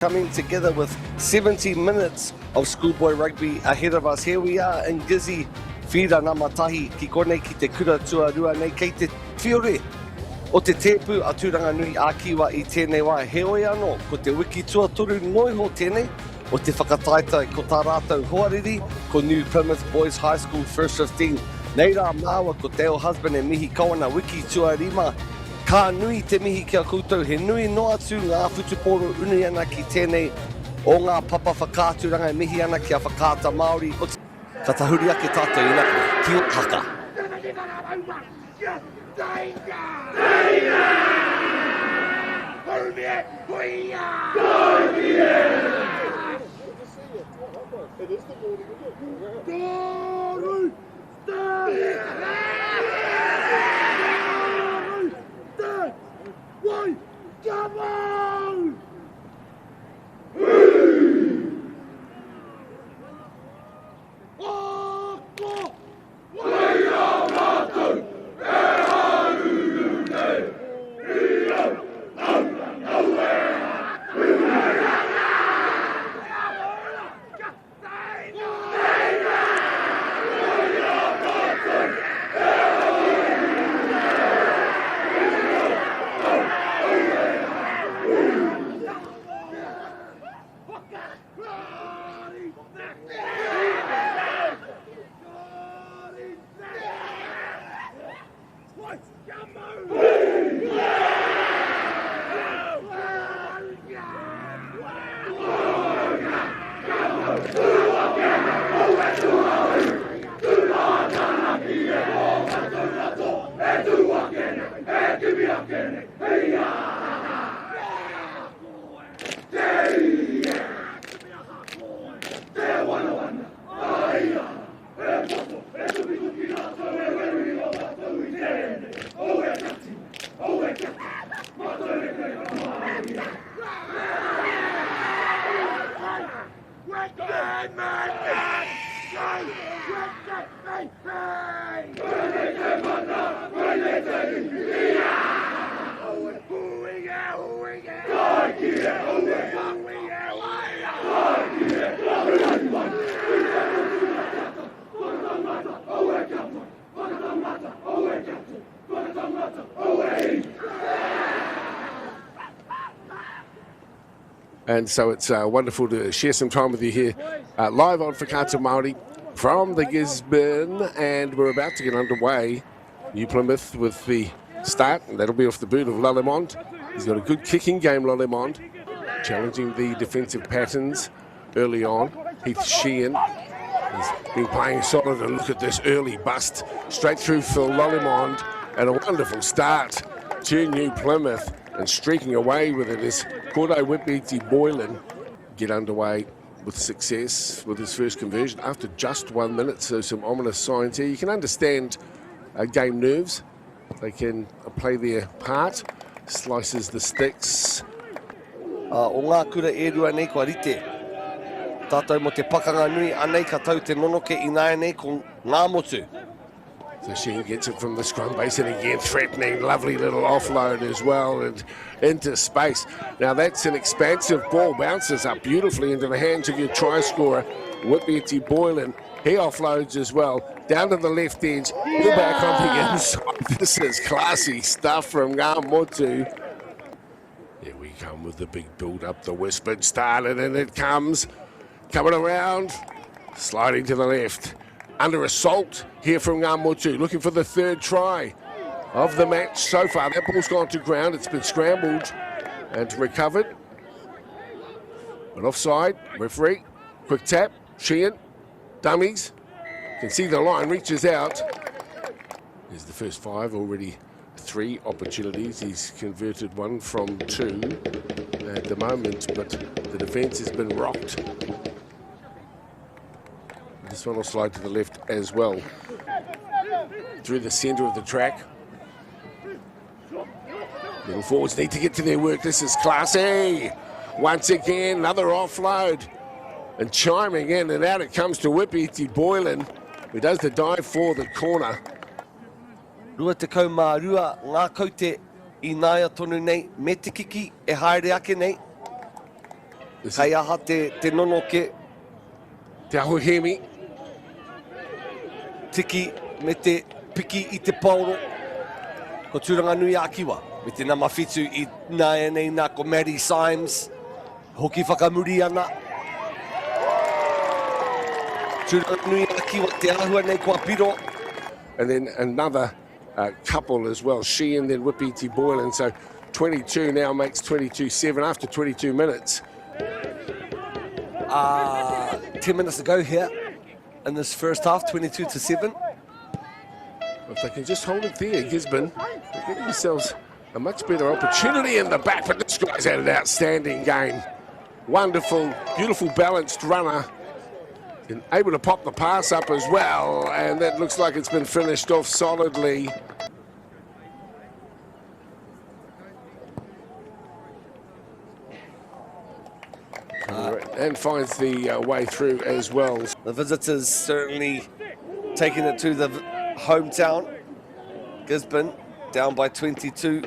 Coming together with 70 minutes of schoolboy rugby ahead of us. Here we are in Gizzy, whira ngā matahi ki konei ki te kura tuarua nei kei te whiore o te tepu a Tauranga Nui a Kiwa i tēnei wā. He oi anō, ko te wiki tuatoru noiho tēnei o te whakataitai ko tā rātou hoariri ko New Plymouth Boys High School First 15. Nei rā māua ko Teo husband e mihi kawana wiki tuarima. Ka nui te mihi kia koutou, he nui no atu ngā whutuporo unu ana ki tēnei o ngā papa whakāturanga e mihi ana kia whakāta Māori. Ka tahuri ake tātou ina, ki o haka. Come on! And so it's wonderful to share some time with you here live on Whakata Māori from the Gisborne, and we're about to get underway. New Plymouth with the start, and that'll be off the boot of Lalemond. He's got a good kicking game, Lalemond, challenging the defensive patterns early on. Heath Sheehan has been playing solid, and look at this early bust straight through for Lalemond, and a wonderful start to New Plymouth, and streaking away with it is Kōrei Whitbeatty Boylan. Get underway with success with his first conversion after just 1 minute, so some ominous signs here. You can understand game nerves. They can play their part. Slices the sticks. O ngā kura e rua nei kua rite. Tātou mo te pakanga nui anei ka tau te nonoke i nai nei ko ngā motu. So Sheen gets it from the scrum base, and again threatening, lovely little offload as well, and into space. Now that's an expansive ball, bounces up beautifully into the hands of your try scorer, Whitbeatty Boylan. He offloads as well, down to the left edge, pull back on the inside. This is classy stuff from Ngāmotu. Here we come with the big build up, the whispered started, and it comes, coming around, sliding to the left. Under assault here from Ngāmotu, looking for the third try of the match so far. That ball's gone to ground, it's been scrambled and recovered. But offside, referee, quick tap, Sheehan, dummies. Can see the line reaches out. There's the first five, already 3 opportunities. He's converted 1 from 2 at the moment, but the defence has been rocked. This one will slide to the left as well. Through the centre of the track. Middle forwards need to get to their work. This is classy. Once again, another offload. And chiming in and out it comes to Whitbeatty Boylan, who does the dive for the corner. Rua te kau mā rua ngā kaute I nāia tonu nei, me te kiki e haere ake nei. Kai aha te nonoke, Te ahuhemi. tiki me te piki i te pauro. Ko tūranga nui a kiwa. Me te namawhitu i nā nei nā ko Maddie Symes. Hoki whakamuri ana. Tūranga nui a kiwa te ahua nei kua piro. And then another couple as well, she and then Whippy Boylan. So 22 now makes 22-7 after 22 minutes. 10 minutes to go here in this first half, 22-7. If they can just hold it there, Gisborne, they're getting themselves a much better opportunity in the back, but this guy's had an outstanding game. Wonderful, beautiful balanced runner. And able to pop the pass up as well, and that looks like it's been finished off solidly. And finds the way through as well. The visitors certainly taking it to the hometown. Gisborne down by 22.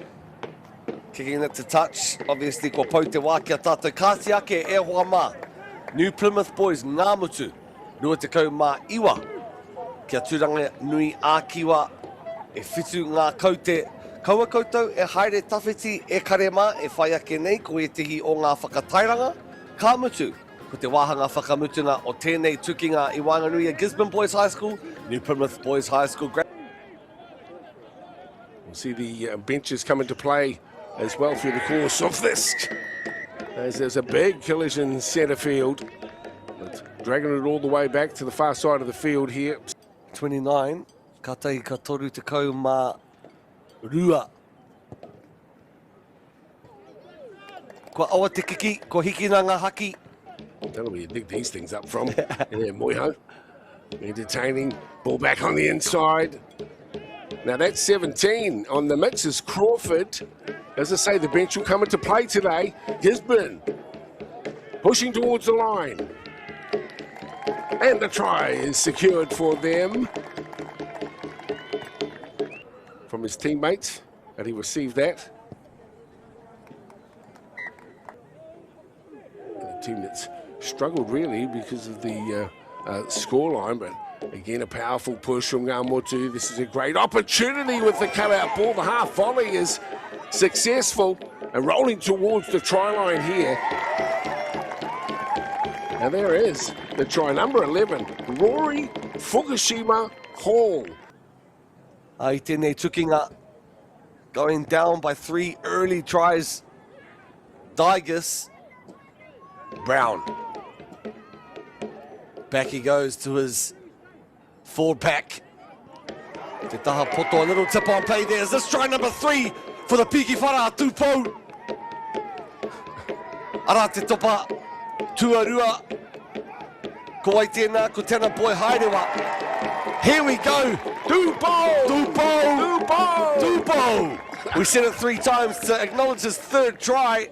Kicking it to touch. Obviously, ko pau te wā kia tātou kāti ake e hoa mā. New Plymouth Boys ngā mutu. Rua te kau mā iwa. Kia tūranga nui a kiwa. E whitu ngā kaute. Kaua koutou e haere tawhiti e karema e whai ake nei ko e tehi o ngā whakatairanga. Ka mutu. Ko te wāhanga whakamutunga o tēnei tukinga I Whanganui Gisborne Boys High School, New Plymouth Boys High School. We'll see the benches come into play as well through the course of this. As there's a big collision centre field. But dragging it all the way back to the far side of the field here. 29, ka tahi ka toru te kau mā rua. Ko awa te kiki, ko hiki na ngā haki. That'll be you dig these things up from. Yeah, Moiho. Entertaining. Ball back on the inside. Now that's 17 on the mixers. Crawford. As I say, the bench will come into play today. Gisborne pushing towards the line. And the try is secured for them. From his teammates. And he received that. And a team that's struggled really because of the scoreline, but again a powerful push from Ngāmotu. This is a great opportunity with the cutout ball. The half volley is successful and rolling towards the try line here. And there is the try, number 11, Rory Fukushima Hall. Ai tēnei tukinga going down by 3 early tries. Digis Brown. Back he goes to his forward pack. Te taha poto, a little tip on play there. Is this try number 3 for the Piki Whara Tupou? Ara te topa, Tuarua. Ko ai tēnā, ko tēnā boy hairewa. Here we go. Tupou! Tupou! Tupou! Tupou! We said it 3 times to acknowledge his 3rd try.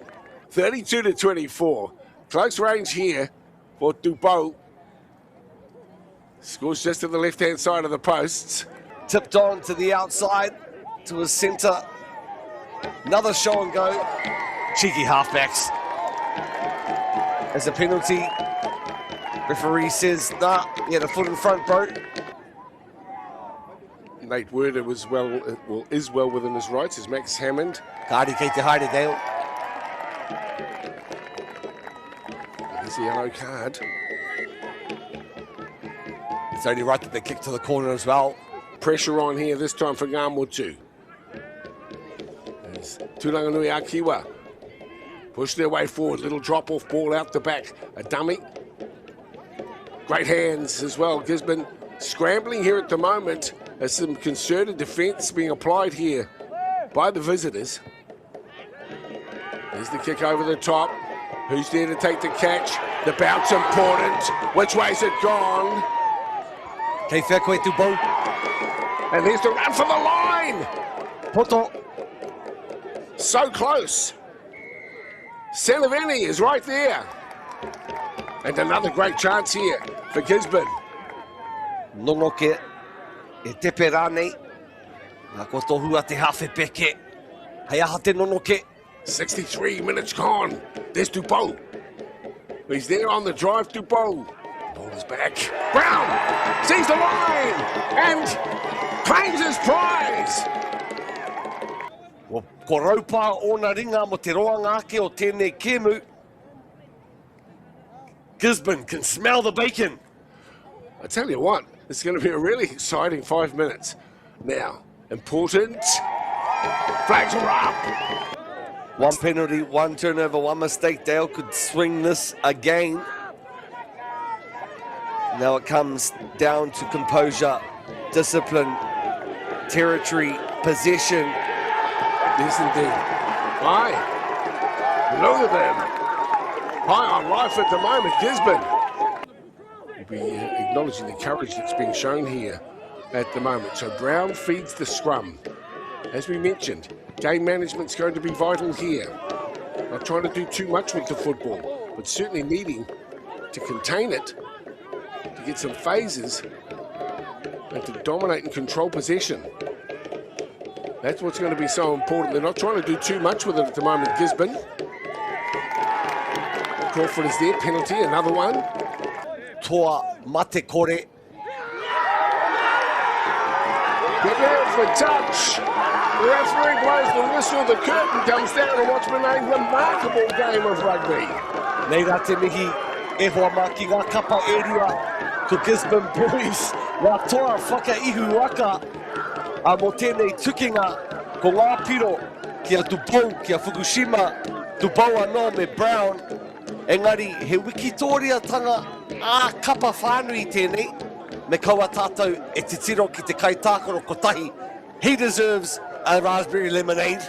32-24. Close range here for Tupou. Scores just to the left-hand side of the posts. Tipped on to the outside, to his centre. Another show and go. Cheeky halfbacks. As a penalty, referee says, nah, he had a foot in front, bro. Nate Werder was is well within his rights, as Max Hammond. Kāri kei te haere, Dale. There's a yellow card. It's only right that they kick to the corner as well. Pressure on here this time for Ngāmotu. There's Tūranganui Akiwa. Push their way forward. Little drop-off ball out the back. A dummy. Great hands as well. Gisborne scrambling here at the moment. There's some concerted defence being applied here by the visitors. There's the kick over the top. Who's there to take the catch? The bounce important. Which way's it gone? Kei whea koe Tupou. And there's the run for the line. Poto. So close. Salaveni is right there. And another great chance here for Gisborne. Nonoke e tepe rānei. Nā ko tohua te hawhi peke. Hei aha te nonoke. 63 minutes gone. There's Tupou. He's there on the drive to Ball. Ball is back. Brown sees the line and claims his prize. Ko raupa ona ringa mo te roa ngāke o tēnei kēmu. Gisborne can smell the bacon. I tell you what, it's going to be a really exciting 5 minutes. Now, important. Flags are up. One penalty, one turnover, one mistake. Dale could swing this again. Now it comes down to composure, discipline, territory, possession. Yes, indeed. Aye. Look at them. High on life at the moment, Gisborne. We'll be acknowledging the courage that's being shown here at the moment. So Brown feeds the scrum. As we mentioned, game management's going to be vital here. Not trying to do too much with the football, but certainly needing to contain it, to get some phases, and to dominate and control possession. That's what's going to be so important. They're not trying to do too much with it at the moment, Gisborne. Crawford is there, penalty, another one. Toa mate kore. Get there for touch. The referee blows the whistle, the curtain comes down on what's been a remarkable game of rugby. Nei rā te mihi, e hoa mā ki ngā kapa area ko Gisborne Boys. Wā toa whakaihu waka a mo tēnei tukinga ko ngā piro kia Tupou, kia Fukushima, Tupou anō me Brown. Engari, he wikitoria-tanga a kapa whānui tēnei, me kaua tātou e te tiro ki te kaitākaro kotahi. He deserves a raspberry lemonade.